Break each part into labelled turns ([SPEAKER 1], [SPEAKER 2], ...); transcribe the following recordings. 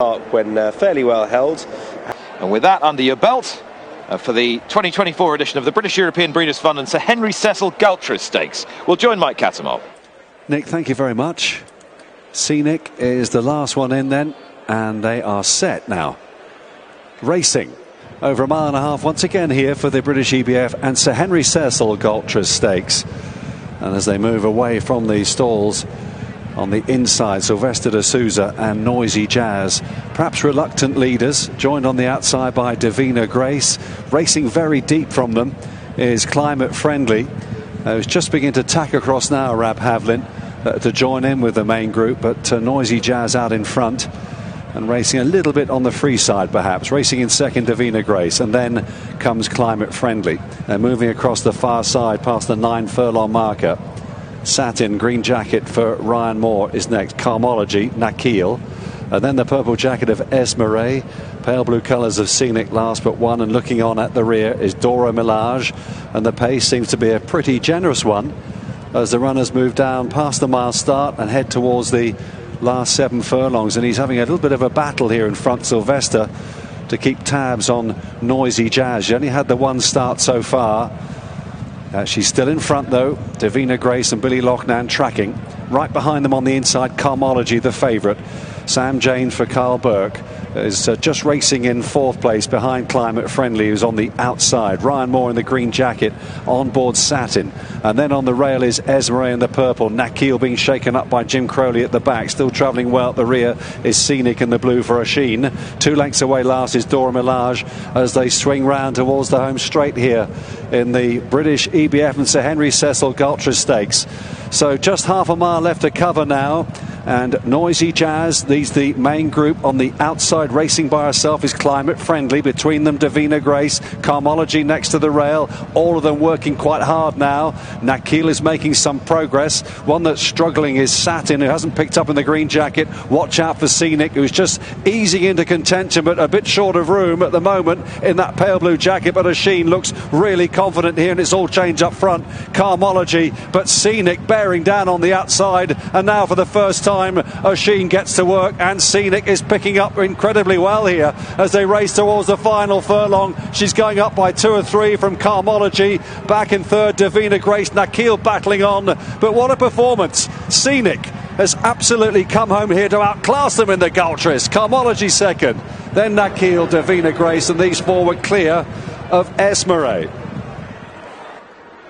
[SPEAKER 1] when fairly well held.
[SPEAKER 2] And with that under your belt, for the 2024 edition of the British European Breeders' Fund and Sir Henry Cecil Galtres Stakes, we'll join Mike Cattermole.
[SPEAKER 3] Nick, thank you very much. Scenic is the last one in then, and they are set now. Racing over 1.5 miles once again here for the British EBF and Sir Henry Cecil Galtres Stakes. And as they move away from the stalls on the inside, Sylvester de Souza and Noisy Jazz, perhaps reluctant leaders, joined on the outside by Davina Grace. Racing very deep from them is Climate Friendly, who's just beginning to tack across now, Rab Havlin, to join in with the main group, but Noisy Jazz out in front and racing a little bit on the free side perhaps. Racing in second, Davina Grace, and then comes Climate Friendly. They're moving across the far side past the 9 furlong marker. Satin, green jacket for Ryan Moore is next. Carmology, Nakil. And then the purple jacket of Esmeré. Pale blue colours of Scenic last but one. And looking on at the rear is Dora Milage. And the pace seems to be a pretty generous one as the runners move down past the mile start and head towards the last 7 furlongs. And he's having a little bit of a battle here in front, Sylvester, to keep tabs on Noisy Jazz. She only had the one start so far. She's still in front though. Davina Grace and Billy Lochnan tracking. Right behind them on the inside, Carmology, the favourite. Sam James for Carl Burke is just racing in 4th place behind Climate Friendly, who's on the outside. Ryan Moore in the green jacket, on board Satin. And then on the rail is Esmeré in the purple. Nakil being shaken up by Jim Crowley at the back. Still travelling well at the rear is Scenic in the blue for Asheen. 2 lengths away last is Dora Milage as they swing round towards the home straight here in the British EBF and Sir Henry Cecil Galtres Stakes. So just half a mile left to cover now, and Noisy Jazz leads the main group. On the outside, racing by herself, is Climate Friendly. Between them, Davina Grace, Carmology next to the rail. All of them working quite hard now. Nakil is making some progress. One that's struggling is Satin, who hasn't picked up in the green jacket. Watch out for Scenic, who's just easing into contention, but a bit short of room at the moment in that pale blue jacket. But Asheen looks really confident here, and it's all changed up front. Carmology, but Scenic bearing down on the outside, and now for the first time Asheen gets to work, and Scenic is picking up incredibly well here as they race towards the final furlong. She's going up by 2 or 3 from Carmology. Back in third, Davina Grace. Nakil battling on, but what a performance. Scenic has absolutely come home here to outclass them in the Galtres. Carmology second, then Nakil, Davina Grace, and these 4 were clear of Esmeré.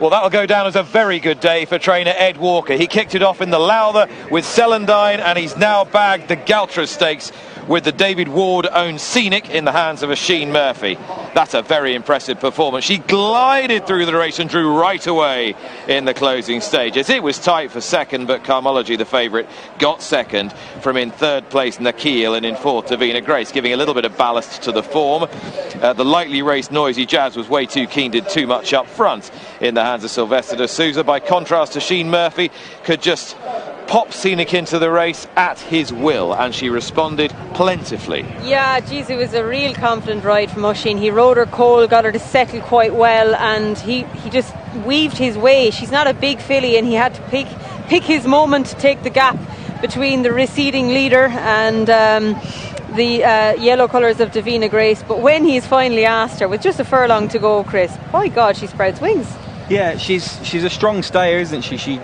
[SPEAKER 2] Well, that'll go down as a very good day for trainer Ed Walker. He kicked it off in the Lowther with Celandine, and he's now bagged the Galtres Stakes with the David Ward-owned Scenic in the hands of Asheen Murphy. That's a very impressive performance. She glided through the race and drew right away in the closing stages. It was tight for second, but Carmology, the favourite, got second from in 3rd place Nakil and in 4th Davina Grace, giving a little bit of ballast to the form. The lightly raced Noisy Jazz was way too keen, did too much up front in the hands of Sylvester de Souza. By contrast, Asheen Murphy could just pop Scenic into the race at his will, and she responded plentifully.
[SPEAKER 4] Yeah, geez, it was a real confident ride from Asheen. He rode her cold, got her to settle quite well, and he just weaved his way. She's not a big filly, and he had to pick his moment to take the gap between the receding leader and the yellow colours of Davina Grace. But when he's finally asked her, with just a furlong to go, Chris, by God, she spreads wings.
[SPEAKER 5] Yeah, she's a strong stayer, isn't she? She